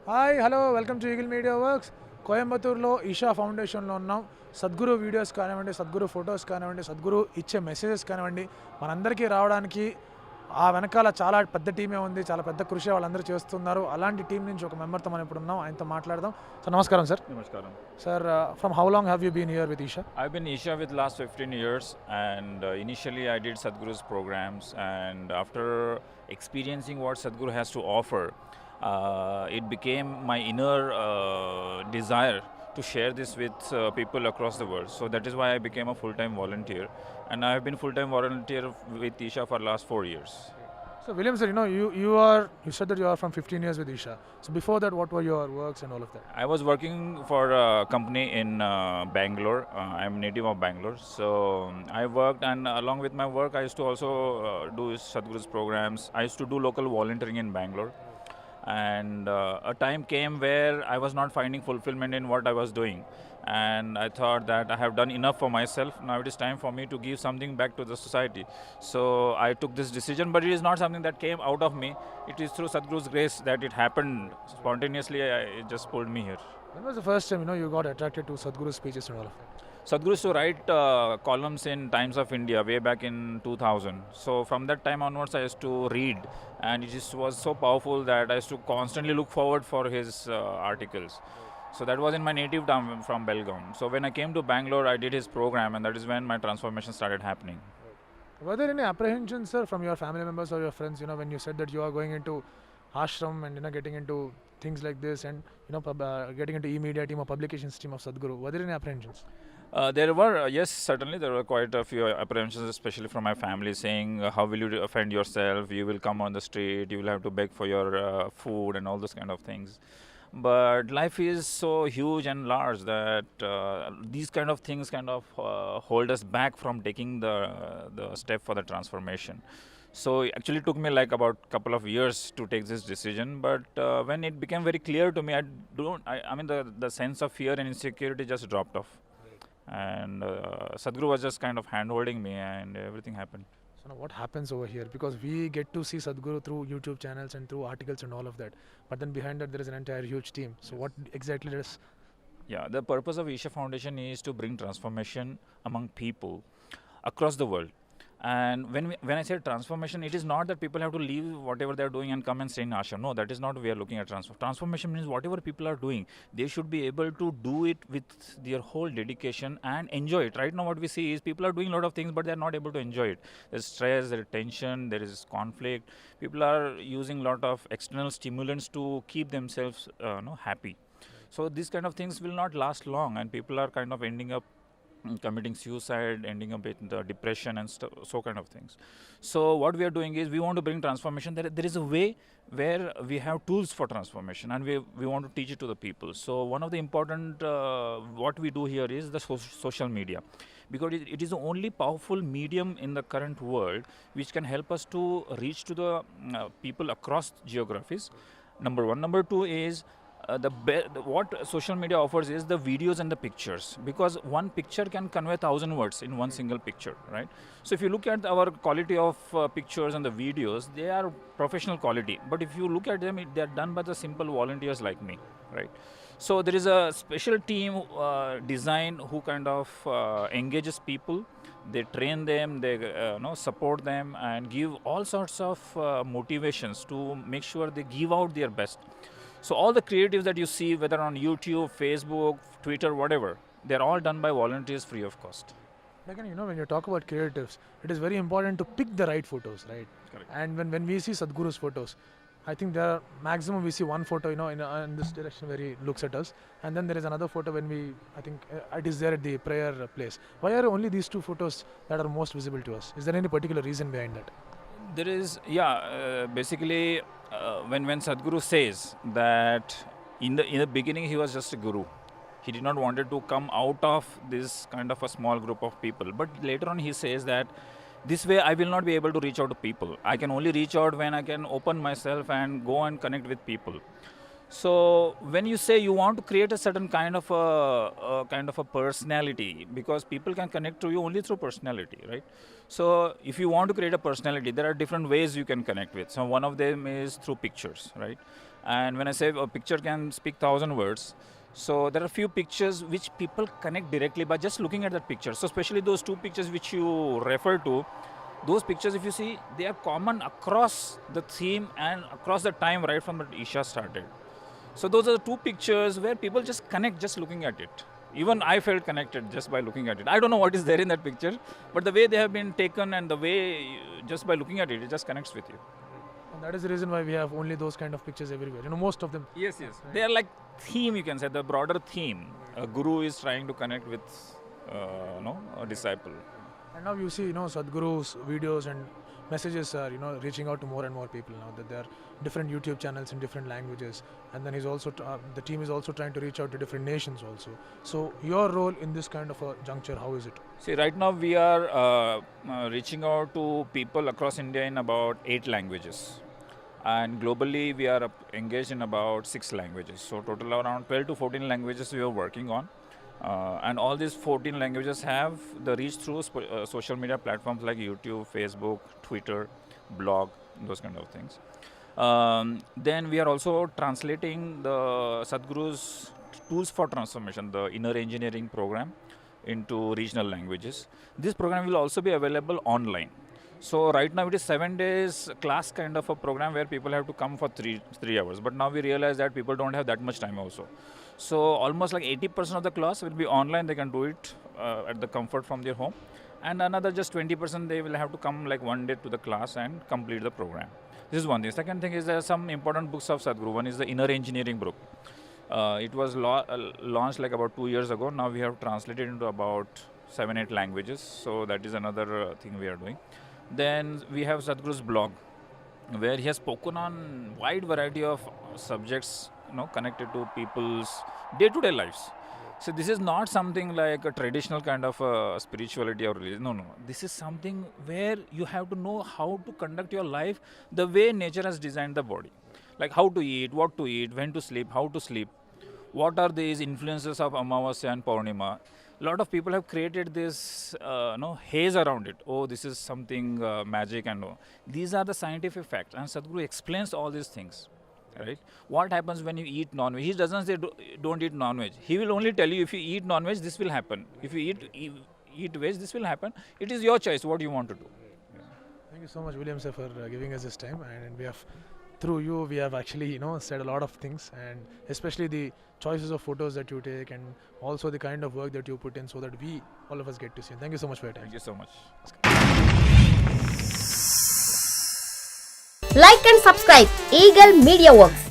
Hi hello welcome to eagle media works. కోయంబత్తూరులో ఈషా ఫౌండేషన్లో ఉన్నాం. సద్గురు వీడియోస్ కానివ్వండి, సద్గురు ఫొటోస్ కానివ్వండి, సద్గురు ఇచ్చే మెసేజెస్ కానివ్వండి, మనందరికీ రావడానికి ఆ వెనకాల చాలా పెద్ద టీమే ఉంది, చాలా పెద్ద కృషి వాళ్ళందరూ చేస్తున్నారు. అలాంటి టీం నుంచి ఒక మెంబర్తో మనం ఇప్పుడు ఉన్నాం, ఆయనతో మాట్లాడదాం. సార్ నమస్కారం sir. Namaskaram. Sir from how long have you been here with Isha? I've been Isha with last 15 years, and initially I did Sadhguru's programs, and after experiencing what Sadhguru has to offer, it became my inner desire to share this with people across the world. So that is why I became a full-time volunteer, and I have been full-time volunteer with Isha for last 4 years. So William sir, you said that you are from 15 years with Isha. So before that, what were your works and all of that? I was working for a company in Bangalore. I'm native of Bangalore, so I worked, and along with my work, I used to also do Sadhguru's programs. I used to do local volunteering in Bangalore, and a time came where I was not finding fulfillment in what I was doing, and I thought that I have done enough for myself. Now it is time for me to give something back to the society. So I took this decision, but it is not something that came out of me. It is through Sadhguru's grace that it happened spontaneously. It just pulled me here. When was the first time you got attracted to Sadhguru's speeches and all of that? Sadhguru used to write columns in Times of India way back in 2000. So from that time onwards, I used to read, and it just was so powerful that I used to constantly look forward for his articles. So that was in my native town from Belgaum. So when I came to Bangalore, I did his program, and that is when my transformation started happening. Were there any apprehensions, sir, from your family members or your friends, when you said that you are going into ashram and getting into things like this, and getting into e-media team or publications team of Sadhguru? Were there any apprehensions? There were, yes, certainly there were quite a few apprehensions, especially from my family, saying, how will you offend yourself? You will come on the street, you will have to beg for your food and all those kind of things. But life is so huge and large that these kind of things kind of hold us back from taking the step for the transformation. So it actually took me like about couple of years to take this decision, but when it became very clear to me, I mean the sense of fear and insecurity just dropped off. And Sadhguru was just kind of hand-holding me, and everything happened. So now what happens over here? Because we get to see Sadhguru through YouTube channels and through articles and all of that. But then behind that there is an entire huge team. So what exactly does... Yeah, the purpose of Isha Foundation is to bring transformation among people across the world. And when I say transformation, it is not that people have to leave whatever they are doing and come and stay in ashram. No, that is not what we are looking at. Transformation means whatever people are doing, they should be able to do it with their whole dedication and enjoy it. Right now what we see is people are doing a lot of things, but they are not able to enjoy it. There's stress, there is tension, there is conflict. People are using a lot of external stimulants to keep themselves happy. So these kind of things will not last long, and people are kind of ending up committing suicide, ending up with depression and so kind of things. So what we are doing is we want to bring transformation. There is a way where we have tools for transformation, and we want to teach it to the people. So one of the important what we do here is the social media, because it is the only powerful medium in the current world which can help us to reach to the people across geographies. Number one. Number two is what social media offers is the videos and the pictures, because one picture can convey 1,000 words in one single picture, right? So if you look at our quality of pictures and the videos, they are professional quality, but if you look at them, they are done by the simple volunteers like me, right? So there is a special team design who kind of engages people. They train them, they support them, and give all sorts of motivations to make sure they give out their best. So all the creatives that you see, whether on YouTube, Facebook, Twitter, whatever, they're all done by volunteers free of cost. Again, when you talk about creatives, it is very important to pick the right photos, right? Correct. And when we see Sadhguru's photos, I think there are maximum we see one photo, in this direction where he looks at us, and then there is another photo when I think it is there at the prayer place. Why are only these two photos that are most visible to us? Is there any particular reason behind that? There is, basically, when Sadhguru says that in the beginning he was just a guru, he did not wanted to come out of this kind of a small group of people, but later on he says that this way I will not be able to reach out to people. I can only reach out when I can open myself and go and connect with people. So when you say you want to create a certain kind of a personality, because people can connect to you only through personality, right? So if you want to create a personality, there are different ways you can connect with. So one of them is through pictures, right? And when I say a picture can speak 1,000 words, so there are few pictures which people connect directly by just looking at that picture. So especially those two pictures which you refer to, those pictures, if you see, they are common across the theme and across the time right from the Isha started. So those are the two pictures where people just connect just looking at it. Even I felt connected just by looking at it. I don't know what is there in that picture, but the way they have been taken and the way just by looking at it, it just connects with you. And that is the reason why we have only those kind of pictures everywhere. Most of them. Yes. Right. They are like theme, you can say, the broader theme. A guru is trying to connect with, a disciple. And now you see, Sadhguru's videos and messages are, reaching out to more and more people now, that there are different YouTube channels in different languages. And then he's also, the team is also trying to reach out to different nations also. So your role in this kind of a juncture, how is it? See, right now we are reaching out to people across India in about 8 languages. And globally we are engaged in about 6 languages. So total around 12 to 14 languages we are working on. And all these 14 languages have the reach through social media platforms like YouTube, Facebook, Twitter, blog, those kind of things. Then we are also translating the Sadhguru's tools for transformation, the inner engineering program, into regional languages. This program will also be available online. So right now it is 7 days class kind of a program where people have to come for 3 hours. But now we realize that people don't have that much time also. So almost like 80% of the class will be online. They can do it at the comfort from their home. And another just 20% they will have to come like one day to the class and complete the program. This is one thing. Second thing is there are some important books of Sadhguru. One is the Inner Engineering book. It was launched like about 2 years ago. Now we have translated into about 7-8 languages. So that is another thing we are doing. Then we have Sadhguru's blog, where he has spoken on wide variety of subjects, connected to people's day-to-day lives. So this is not something like a traditional kind of spirituality or religion. No. This is something where you have to know how to conduct your life the way nature has designed the body. Like how to eat, what to eat, when to sleep, how to sleep. What are these influences of Amavasya and Purnima? A lot of people have created this haze around it. Oh, this is something magic and these are the scientific facts. And Sadhguru explains all these things. Right? What happens when you eat non-veg? He doesn't say don't eat non-veg. He will only tell you if you eat non-veg, this will happen. If you eat veg, this will happen. It is your choice what you want to do. Yeah. Thank you so much, William sir, for giving us this time. And we have, through you, we have actually said a lot of things, and especially the choices of photos that you take, and also the kind of work that you put in, so that we all of us get to see. Thank you so much for your time. Thank you so much. Like and subscribe Eagle Media Works.